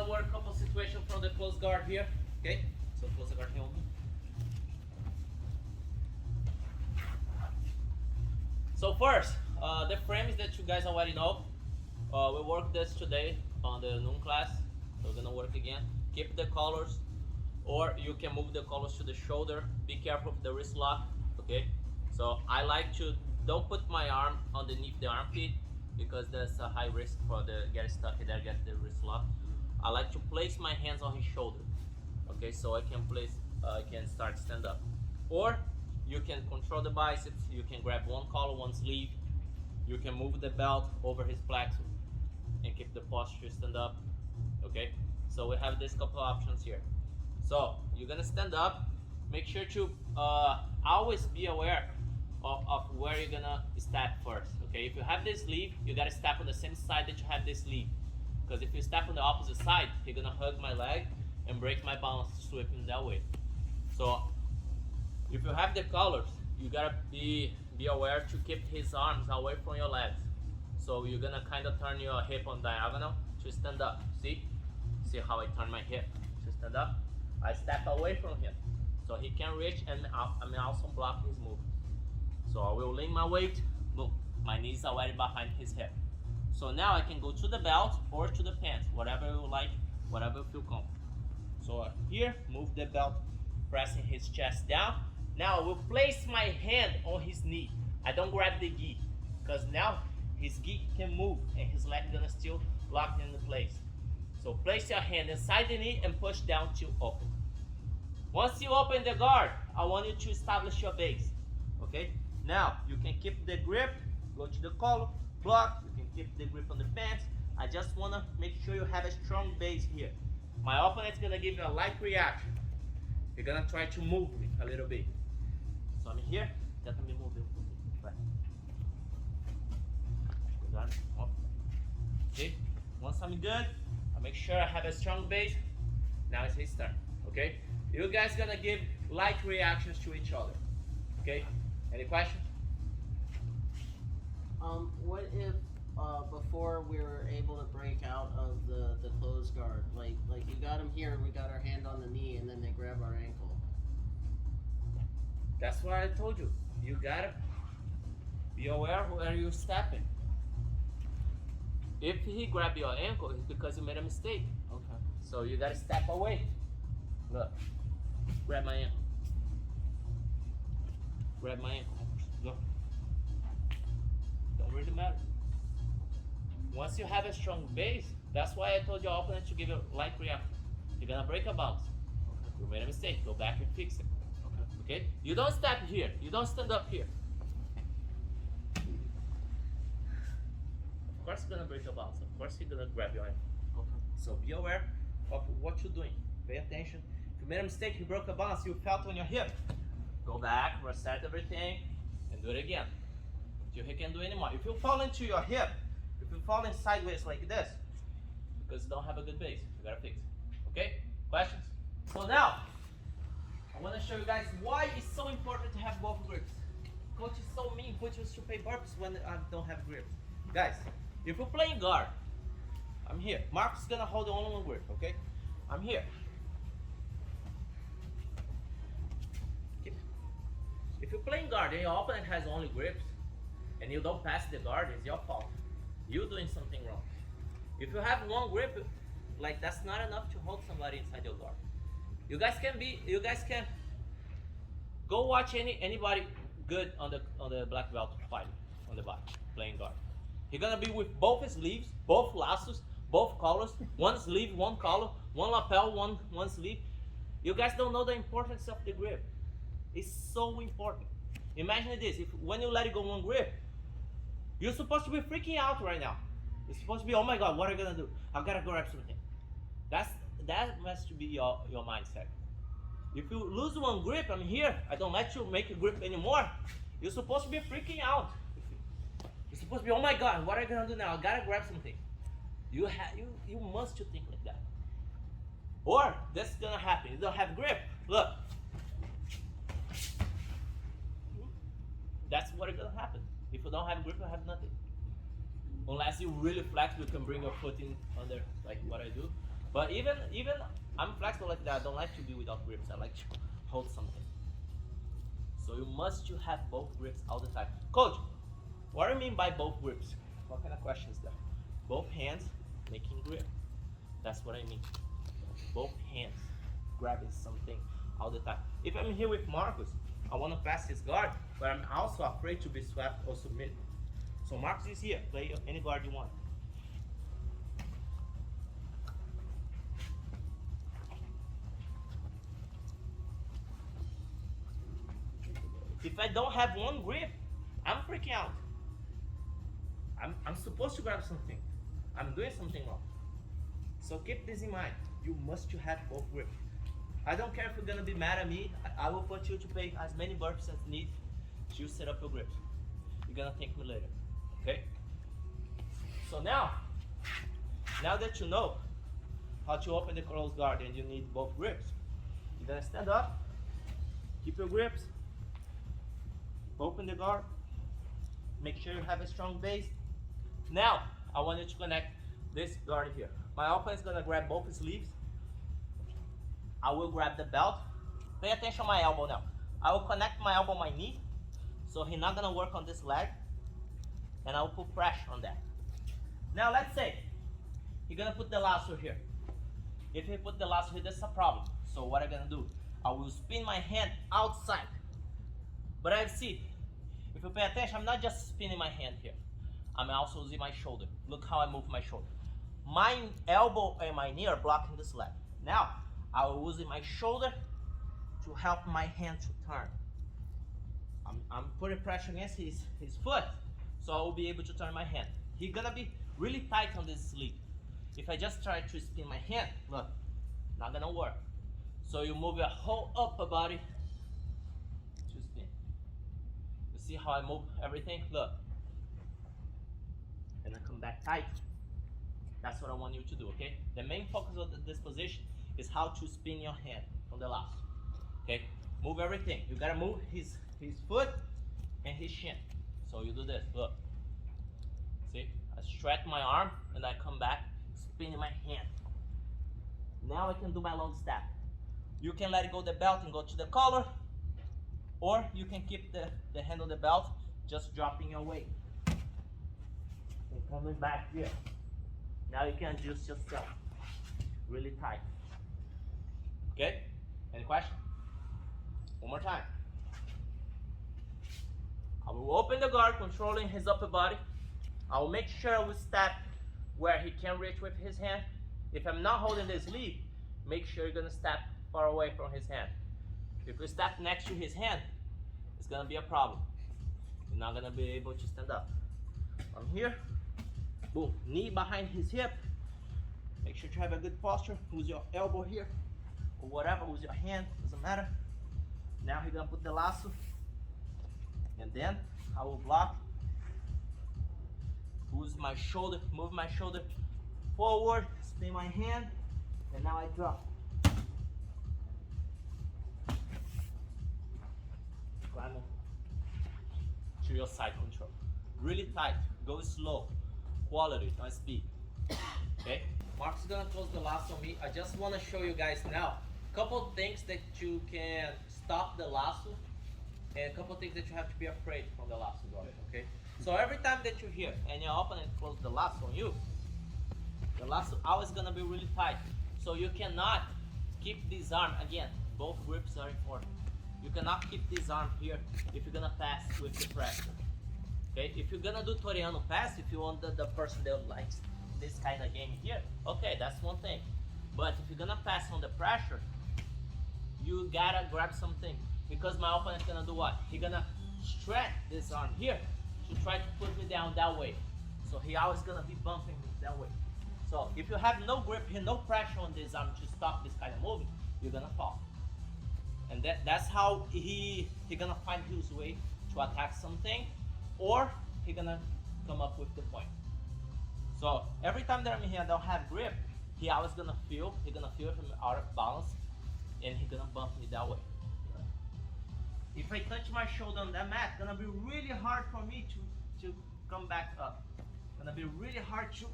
gonna work a couple situations from the close guard here. Okay, so close the guard here. So first, the frames that you guys already know. We worked this today on the noon class. So we're gonna work again. Keep the collars, or you can move the collars to the shoulder. Be careful of the wrist lock. Okay. So I like to don't put my arm underneath the armpit because there's a high risk for the get stuck there, get the wrist lock. I like to place my hands on his shoulder. Okay, so I can start stand up. Or you can control the biceps. You can grab one collar, one sleeve. You can move the belt over his plexus and keep the posture stand up. Okay, so we have this couple of options here. So you're gonna stand up. Make sure to always be aware of where you're gonna step first. Okay, if you have this sleeve, you gotta step on the same side that you have this sleeve. Because if you step on the opposite side, you're gonna hug my leg and break my balance sweeping that way. So if you have the collars, you gotta be aware to keep his arms away from your legs. So you're gonna kind of turn your hip on diagonal to stand up. See how I turn my hip to stand up? I step away from him so he can reach, and I'm also blocking his movement. So I will lean my weight. Look, my knees are already behind his hip. So now I can go to the belt or to the pants, whatever you like, whatever you feel comfortable. So here, move the belt, pressing his chest down. Now I will place my hand on his knee. I don't grab the gi, because now his gi can move and his leg is gonna still lock into place. So place your hand inside the knee and push down to open. Once you open the guard, I want you to establish your base. Okay? Now you can keep the grip, go to the collar, block, you can keep the grip on the pants. I just wanna make sure you have a strong base here. My opponent's gonna give you a light reaction. You're gonna try to move me a little bit. So I'm here, let me move it. Okay, once I'm good, I make sure I have a strong base. Now it's his turn. Okay, you guys gonna give light reactions to each other. Okay, any questions? What if before we were able to break out of the close guard, like you got him here, we got our hand on the knee, and then they grab our ankle? That's what I told you. You gotta be aware where you're stepping. If he grabbed your ankle, it's because you made a mistake. Okay. So you gotta step away. Look, grab my ankle. Grab my ankle. Look. Don't really matter. Once you have a strong base, that's why I told your opponent to give a light reaction. You're gonna break a bounce. Okay. You made a mistake. Go back and fix it. Okay? Okay? You don't step here. You don't stand up here. Of course, he's gonna break a bounce. Of course, he's gonna grab your ankle. Okay. So be aware of what you're doing. Pay attention. If you made a mistake, you broke a balance, you felt on your hip. Go back, reset everything, and do it again until he can't do anymore. If you fall into your hip, if you fall in sideways like this, because you don't have a good base, you gotta fix it. Okay? Questions? So now, I want to show you guys why it's so important to have both grips. Coach is so mean, put you to pay burpees when I don't have grips. Guys, if you're playing guard, I'm here. Mark's is gonna hold only one grip, okay? I'm here. If you're playing guard and your opponent has only grips and you don't pass the guard, it's your fault. You're doing something wrong. If you have one grip, like that's not enough to hold somebody inside your guard. You guys can go watch anybody good on the black belt fight on the back playing guard. He's gonna be with both sleeves, both lassos, both collars, one sleeve, one collar, one lapel, one sleeve. You guys don't know the importance of the grip. It's so important. Imagine this: when you let it go one grip, you're supposed to be freaking out right now. You're supposed to be, oh my God, what are you gonna do? I gotta grab something. That has to be your mindset. If you lose one grip, I'm here. I don't let you make a grip anymore. You're supposed to be freaking out. You're supposed to be, oh my God, what are you gonna do now? I gotta grab something. You must think like that. Or this is gonna happen. You don't have grip. Look. That's what is gonna happen. If you don't have grip, you have nothing. Unless you really flex, you can bring your foot in under, like what I do. But even I'm flexible like that. I don't like to be without grips. I like to hold something. So you must to have both grips all the time. Coach, what do you mean by both grips? What kind of question is that? Both hands making grip. That's what I mean. Both hands grabbing something all the time. If I'm here with Marcus, I want to pass his guard, but I'm also afraid to be swept or submitted. So Marcus is here. Play any guard you want. If I don't have one grip, I'm freaking out. I'm supposed to grab something. I'm doing something wrong. So keep this in mind. You must to have both grips. I don't care if you're gonna be mad at me. I will put you to pay as many burpees as need to set up your grips. You're gonna thank me later. Okay? So now that you know how to open the closed guard and you need both grips, you're gonna stand up, keep your grips, open the guard, make sure you have a strong base. Now, I want you to connect this guard here. My opponent is gonna grab both sleeves. I will grab the belt. Pay attention to my elbow now. I will connect my elbow on my knee, so he's not gonna work on this leg, and I will put pressure on that. Now let's say he's gonna put the lasso here. If he put the lasso here, that's a problem. So what I'm gonna do, I will spin my hand outside. But I see, if you pay attention, I'm not just spinning my hand here. I'm also using my shoulder. Look how I move my shoulder. My elbow and my knee are blocking this leg. Now, I will use my shoulder to help my hand to turn. I'm putting pressure against his foot, so I will be able to turn my hand. He's gonna be really tight on this sleeve. If I just try to spin my hand, look, not gonna work. So you move your whole upper body to spin. You see how I move everything? Look. And I come back tight. That's what I want you to do, okay? The main focus of this position is how to spin your hand from the lasso. Okay? Move everything. You gotta move his foot and his shin. So you do this, look. See? I stretch my arm and I come back, spinning my hand. Now I can do my long step. You can let go the belt and go to the collar, or you can keep the hand on the belt, just dropping your weight. And coming back here. Now you can adjust yourself. Really tight. Okay? Any question? One more time. I will open the guard, controlling his upper body. I will make sure I will step where he can reach with his hand. If I'm not holding the sleeve, make sure you're gonna step far away from his hand. If you step next to his hand, it's gonna be a problem. You're not gonna be able to stand up. I'm here. Boom, knee behind his hip. Make sure to have a good posture. Use your elbow here, or whatever, use your hand, doesn't matter. Now he's gonna put the lasso, and then I will block. Use my shoulder, move my shoulder forward, spin my hand, and now I drop. Climb to your side control. Really tight, go slow. Quality, not speed. Okay? Mark's is gonna close the lasso on me. I just wanna show you guys now a couple things that you can stop the lasso, and a couple things that you have to be afraid from the lasso guard, okay? So every time that you're here and your opponent closes the lasso on you, the lasso always gonna be really tight. So you cannot keep this arm, again, both grips are important. You cannot keep this arm here if you're gonna pass with the pressure. Okay, if you're gonna do Toriano pass, if you want the person that likes this kind of game here, okay, that's one thing. But if you're gonna pass on the pressure, you gotta grab something, because my opponent's gonna do what? He's gonna stretch this arm here to try to put me down that way. So he always gonna be bumping me that way. So if you have no grip here, no pressure on this arm to stop this kind of movement, you're gonna fall. And that's how he gonna find his way to attack something, or he gonna come up with the point. So every time that I'm here, I don't have grip, he always gonna feel, if I'm out of balance, and he gonna bump me that way. If I touch my shoulder on that mat, gonna be really hard for me to come back up. Gonna be really hard to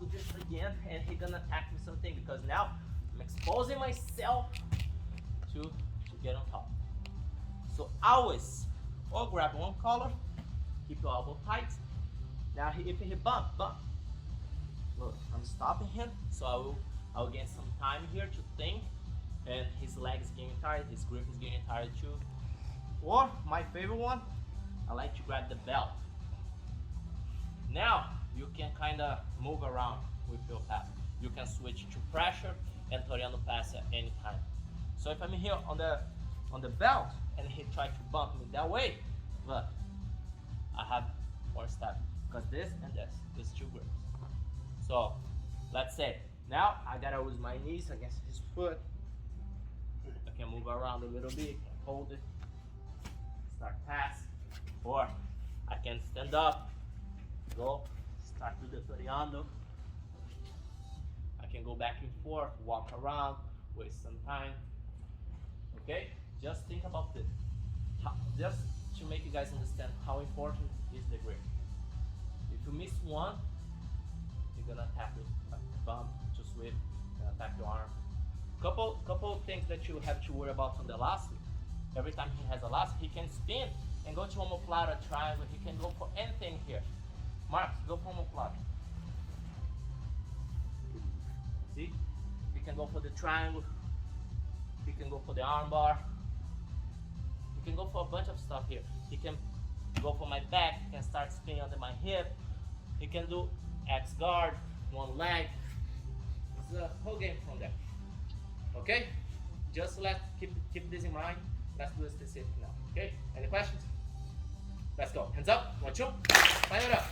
do this again, and he gonna attack me something because now I'm exposing myself to get on top. So always, or grab one collar, keep your elbow tight. Now if he bump, look, I'm stopping him, so I will gain some time here to think, and his leg is getting tired, his grip is getting tired too. Or my favorite one, I like to grab the belt. Now you can kind of move around with your pass. You can switch to pressure and Toriano pass at any time. So if I'm here on the belt and he tried to bump me that way, look, I have more step because this and this two grips. So let's say now I gotta use my knees against his foot. I can move around a little bit, hold it, start pass, or I can stand up, go, start to the Toriano. I can go back and forth, walk around, waste some time. Okay, just think about this. Just to make you guys understand how important is the grip. If you miss one, you're gonna attack with a bump, to sweep, and attack your arm. Couple things that you have to worry about on the lasso. Every time he has a lasso, he can spin and go to omoplata, triangle. He can go for anything here. Marcos, go for omoplata. See? He can go for the triangle. He can go for the arm bar. He can go for a bunch of stuff here. He can go for my back. He can start spinning under my hip. He can do X guard, one leg. It's a whole game from there. Okay? Just keep this in mind. Let's do a specific now. Okay? Any questions? Let's go. Hands up. 1, 2. Fire it up.